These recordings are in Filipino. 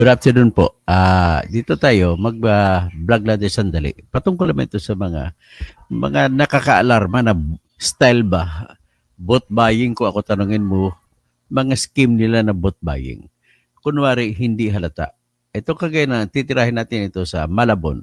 Good afternoon po. Dito tayo mag-vlog natin sandali. Patungkol naman ito sa mga nakakaalarma na style ba? Bot buying ko ako tanungin mo, mga scheme nila na bot buying. Kunwari, hindi halata. Ito kagaya na titirahin natin ito sa Malabon.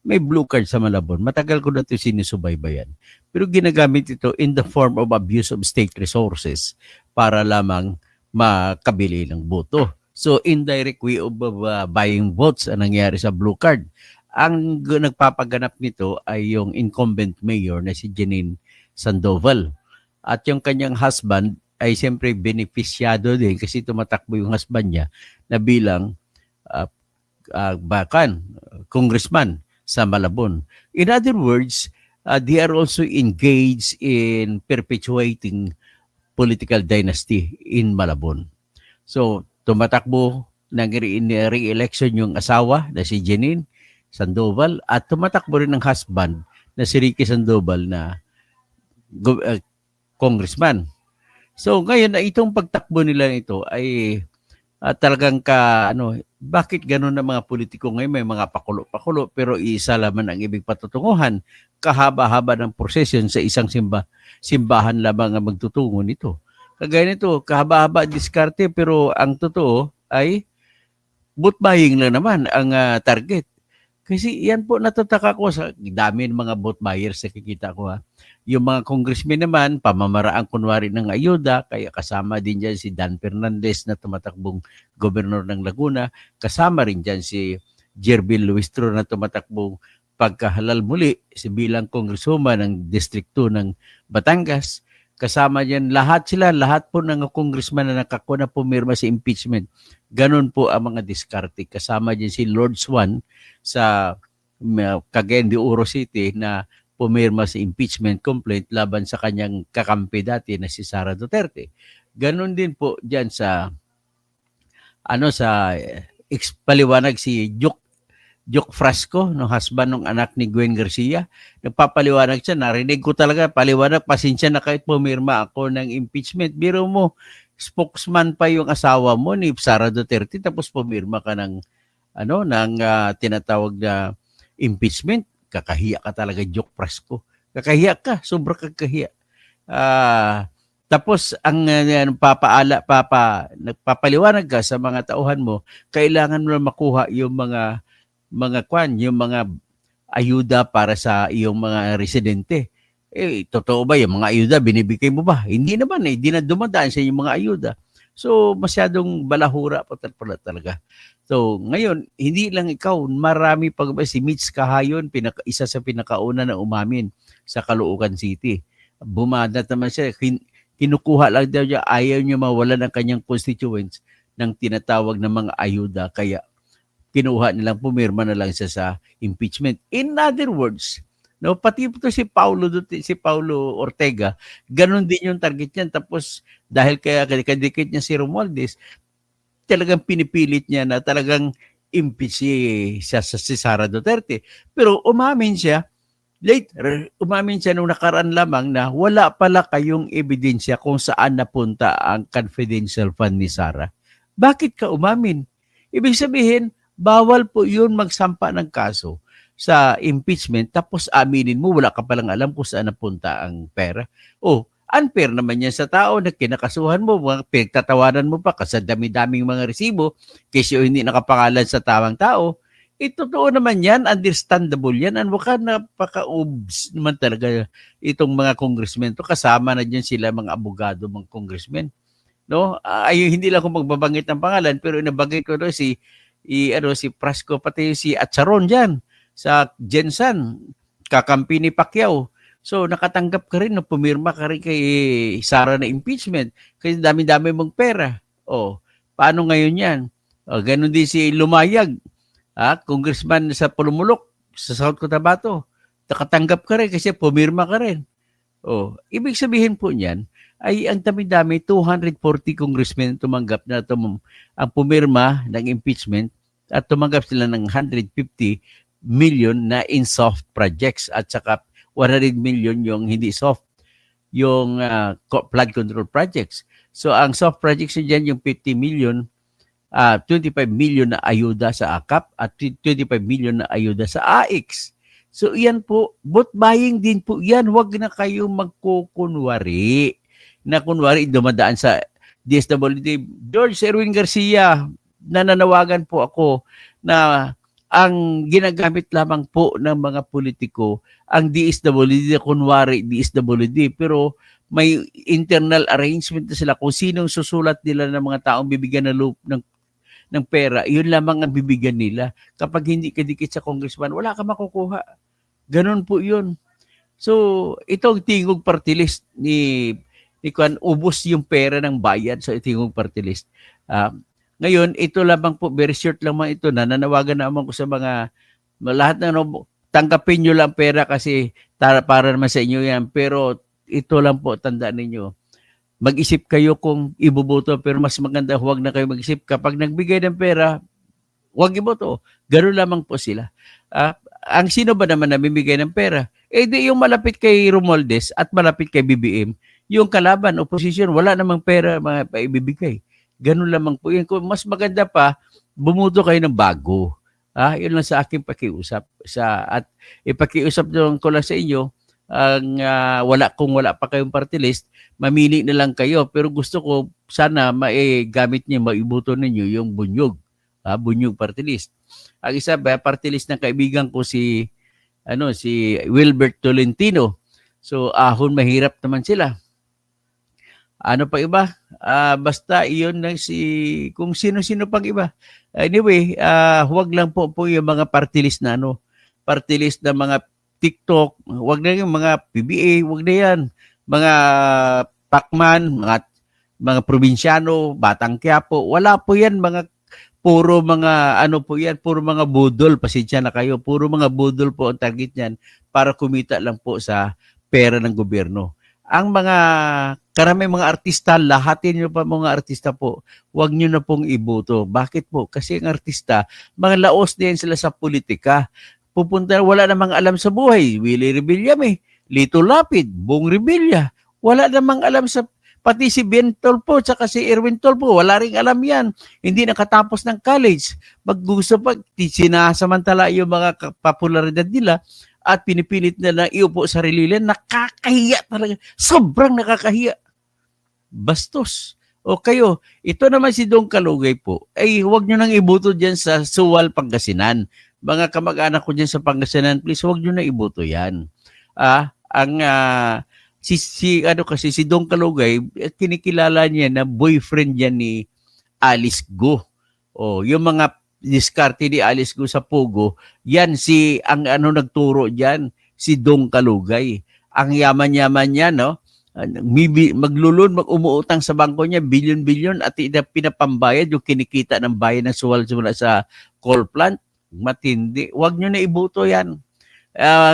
May blue card sa Malabon. Matagal ko na ito sinusubaybayan. Pero ginagamit ito in the form of abuse of state resources para lamang makabili ng boto. So, indirect way of buying votes ang nangyari sa blue card. Ang nagpapaganap nito ay yung incumbent mayor na si Janine Sandoval. At yung kanyang husband ay siyempre beneficiado din kasi tumatakbo yung husband niya na bilang uh, congressman sa Malabon. In other words, they are also engaged in perpetuating political dynasty in Malabon. So, tumatakbo ng re-election yung asawa na si Janine Sandoval at tumatakbo rin ng husband na si Ricky Sandoval na congressman. So ngayon na itong pagtakbo nila ito ay talagang bakit gano'n ang mga politiko ngayon may mga pakulo-pakulo pero isa lamang ang ibig patutunguhan, kahaba-haba ng prosesyon sa isang simbahan lamang ang magtutungo nito. Kagaya nito, kahaba-haba diskarte pero ang totoo ay vote buying lang naman ang target. Kasi yan po natataka ko sa dami ng mga vote buyers na kikita ko ha. Yung mga congressmen naman, pamamaraan kunwari ng ayuda, kaya kasama din dyan si Dan Fernandez na tumatakbong gobernador ng Laguna, kasama rin dyan si Jervil Luistro na tumatakbong pagkahalal muli si bilang congresswoman ng District 2 ng Batangas. Kasama dyan lahat po ng congressman na nakakuna pumirma sa impeachment. Ganon po ang mga diskarte. Kasama dyan si Lord Swan sa Cagayan de Oro City na pumirma sa impeachment complaint laban sa kanyang kakampi dati na si Sara Duterte. Ganon din po diyan sa paliwanag si Joke Frasco, no husband ng anak ni Gwen Garcia. Nagpapaliwanag siya, narinig ko talaga paliwanag, pasensya na kahit pumirma ako ng impeachment. Biro mo, spokesman pa yung asawa mo ni Sara Duterte tapos pumirma ka ng tinatawag na impeachment. Kakahiya ka talaga, Joke Frasco. Kakahiya ka, sobra kakahiya. Tapos ang nagpapaliwanag ka sa mga tauhan mo, kailangan mo na makuha yung mga ayuda para sa iyong mga residente. Totoo ba yung mga ayuda binibigay mo ba? Hindi naman hindi na dumadaan sa inyong mga ayuda. So masyadong balahura pa talaga. So ngayon, hindi lang ikaw, marami pa ba si Mitch Kahayon, isa sa pinakauna na umamin sa Caloocan City. Bumanat naman siya, kinukuha lang daw niya, ayaw niya mawala ng kanyang constituents ng tinatawag na mga ayuda, kaya kinuha nilang pumirma na lang siya sa impeachment. In other words, pati ito si Paulo Ortega, ganun din yung target niyan. Tapos dahil kaya kadikit niya si Romualdez, talagang pinipilit niya na talagang impeach siya si Sara Duterte. Pero umamin siya nung nakaraan lamang na wala pala kayong ebidensya kung saan napunta ang confidential fund ni Sara. Bakit ka umamin? Ibig sabihin, bawal po yun magsampa ng kaso sa impeachment tapos aminin mo wala ka palang alam kung saan napunta ang pera. Unfair naman yan sa tao na kinakasuhan mo, pinagtatawanan mo pa kasi dami-daming mga resibo kasi hindi nakapangalan sa tamang tao. Totoo naman yan, understandable yan. Baka napaka-obs naman talaga itong mga congressmen to. Kasama na dyan sila mga abogado, mga congressmen. No? Hindi lang ako magbabanggit ng pangalan pero nabanggit ko si Frasco, pati si Atcharon dyan sa Jensen, kakampi ni Pacquiao. So nakatanggap ka rin, pumirma ka rin kay Sara na impeachment kasi dami-dami mong pera. Paano ngayon yan? Ganon din si Lumayag, congressman sa Pulumulok, sa South Cotabato. Nakatanggap ka rin kasi pumirma ka rin. Ibig sabihin po niyan, ay ang dami-dami, 240 congressmen tumanggap na ang pumirma ng impeachment at tumanggap sila ng 150 million na in soft projects at saka 100 million yung hindi soft, yung flood control projects. So ang soft projects dyan yung 50 million 25 million na ayuda sa AKAP at 25 million na ayuda sa AIX. So yan po, vote buying din po yan. Huwag na kayo magkukunwari na kunwari dumadaan sa DSWD. George Erwin Garcia, nananawagan po ako na ang ginagamit lamang po ng mga politiko ang DSWD, kunwari DSWD, pero may internal arrangement na sila kung sinong susulat nila ng mga taong bibigyan ng pera, yun lamang ang bibigyan nila. Kapag hindi ka dikit sa congressman, wala ka makukuha. Ganun po yun. So, itong tingog party list ni Kwan, ubos yung pera ng bayad sa tingog party list. Ngayon, ito lamang po, very short lamang ito, nananawagan naman ko sa mga, lahat na tanggapin nyo lang pera kasi para naman sa inyo yan. Pero ito lang po, tandaan ninyo, mag-isip kayo kung iboboto, pero mas maganda huwag na kayo mag-isip. Kapag nagbigay ng pera, huwag iboto. Ganoon lamang po sila. Ang sino ba naman namimigay ng pera? Di yung malapit kay Romualdez at malapit kay BBM, yung kalaban, opposition, wala namang pera maibibigay. Ganun lamang po yun. Kung mas maganda pa, bumuto kayo ng bago. Yun lang sa aking pakiusap. At ipakiusap ko lang sa inyo, kung wala pa kayong party list, mamili na lang kayo. Pero gusto ko, sana gamit niyo, maibuto ninyo yung bunyog. Bunyog party list. Ang isa ba, party list ng kaibigan ko si Wilbert Tolentino. So, ahon mahirap naman sila. Ano pa iba? Basta iyon lang kung sino-sino pang iba. Anyway, huwag lang po yung mga party list na party list na mga TikTok, huwag na yung mga PBA, huwag na yan. Mga Pacman, mga probinsyano, Batang Quiapo, wala po yan, puro mga budol, pasensya na kayo, puro mga budol po ang target niyan para kumita lang po sa pera ng gobyerno. Ang karami mga artista, lahatin nyo pa mga artista po, huwag nyo na pong iboto. Bakit po? Kasi ang artista, mga laos din sila sa politika. Pupunta, wala namang alam sa buhay. Willie Revilla Lito Lapid, Bong Revilla. Wala namang alam pati si Ben Tolpo, tsaka si Erwin Tolpo, wala ring alam yan. Hindi nakatapos ng college. Maggusto pa, sinasamantala yung mga popularidad nila at pinipilit na iupo sa sarili. Nakakahiya talaga. Sobrang nakakahiya. Bastos. O kayo, ito naman si Dong Kalugay po, huwag nyo nang iboto dyan sa Suwal, Pangasinan. Mga kamag-anak ko dyan sa Pangasinan, please, huwag nyo na iboto yan. Si Dong Kalugay, kinikilala niya na boyfriend niya ni Alice Go. Yung mga diskarte ni Alice Go sa Pogo, yan ang nagturo diyan, si Dong Kalugay. Ang yaman-yaman niya, umuutang sa bangko niya, bilyon-bilyon at pinapambayad yung kinikita ng bayan ng Suwal sa coal plant. Matindi. Huwag nyo na iboto yan.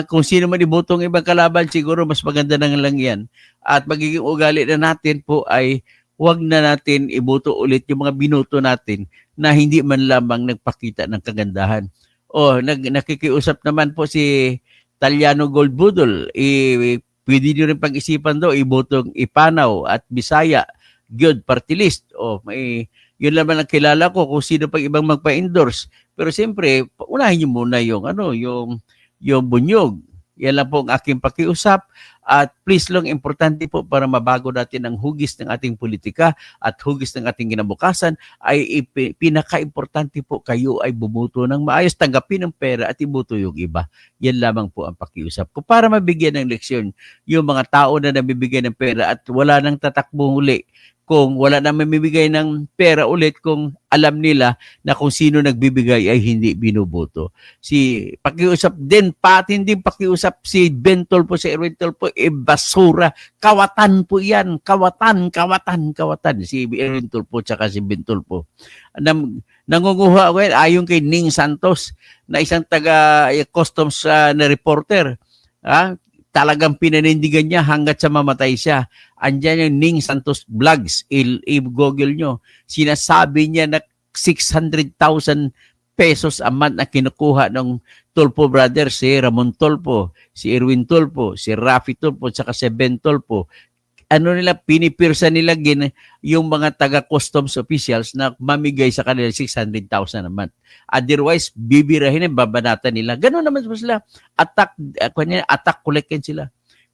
Kung sino man ibotong ibang kalaban, siguro mas maganda na lang yan. At magiging ugali na natin po ay huwag na natin iboto ulit yung mga binoto natin na hindi man lamang nagpakita ng kagandahan. Nakikiusap naman po si Taliano Goldbudol. Pwede nyo rin pag-isipan daw, ibotong Ipanaw at Bisaya, good party list. Yun naman ang kilala ko kung sino pang ibang magpa-endorse. Pero siyempre, unahin nyo muna yung bunyog. Yan lang po ang aking pakiusap. At please lang, importante po para mabago natin ang hugis ng ating politika at hugis ng ating kinabukasan ay pinaka-importante po kayo ay bumuto ng maayos, tanggapin ng pera at iboto yung iba. Yan lamang po ang pakiusap ko para mabigyan ng leksyon yung mga tao na nabibigyan ng pera at wala nang tatakbong uli. Kung wala na mamimigay ng pera ulit kung alam nila na kung sino nagbibigay ay hindi binuboto. Pakiusap din, din pakiusap si Ben Tolpo, si Erwin Tolpo, basura. Kawatan po yan. Kawatan. Si Erwin Tolpo tsaka si Ben Tolpo. Nangunguha ko yan, ayon kay Ning Santos na isang taga-customs na reporter. Talagang pinanindigan niya hanggat sa mamatay siya. Andiyan yung Ning Santos Vlogs. I-google nyo. Sinasabi niya na 600,000 pesos a month na kinukuha ng Tolpo brothers. Si Ramon Tolpo, si Erwin Tolpo, si Rafi Tolpo, saka si Ben Tolpo. ano nila, pinipirsa nila yung mga taga-customs officials na mamigay sa kanila 600,000 a month. Otherwise, bibirahin na, babanatan nila. Ganun naman sila. Attack collect yan sila.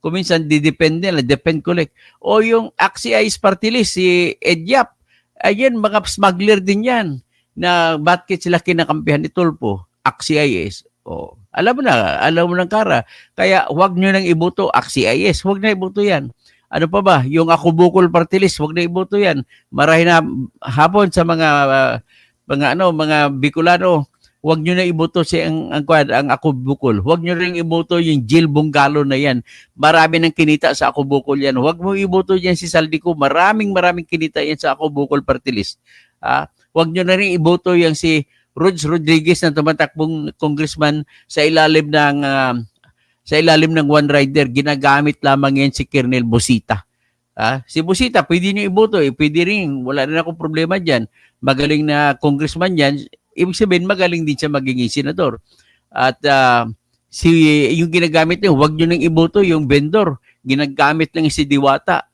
Kung minsan, didepende nila, depend collect. O yung Axis Party List, si Ed Yap, ayan, mga smuggler din yan, na bakit sila kinakampihan ni Tulfo, Axis. O, alam mo ng Kara. Kaya huwag nyo nang iboto Axis, huwag na iboto yan. Ano pa ba? Yung Ako Bukol Party List, huwag na iboto yan. Marahin na hapon sa mga Bicolano, huwag nyo na iboto ang Ako Bukol. Huwag nyo ring iboto yung Jill Bungalo na yan. Marami nang kinita sa Ako Bukol yan. Huwag mo iboto yan si Saldico. Maraming kinita yan sa Ako Bukol Party List. Huwag nyo na rin iboto yung si Rods Rodriguez na tumatakbong congressman sa ilalim ng One Rider. Ginagamit lamang yan si Colonel Busita. Si Busita, pwede nyo iboto. Pwede rin. Wala rin akong problema dyan. Magaling na congressman yan. Ibig sabihin, magaling din siya magiging senador. At yung ginagamit nyo, huwag nyo nang iboto yung vendor. Ginagamit lang si Diwata.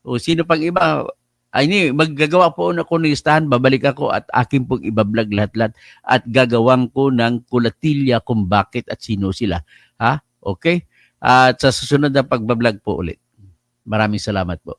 O sino pang iba? Maggagawa po ako ng listahan, babalik ako at akin pong ibablog lahat-lahat at gagawang ko ng kulatilya kung bakit at sino sila. Okay? At sa susunod na pagbablog po ulit. Maraming salamat po.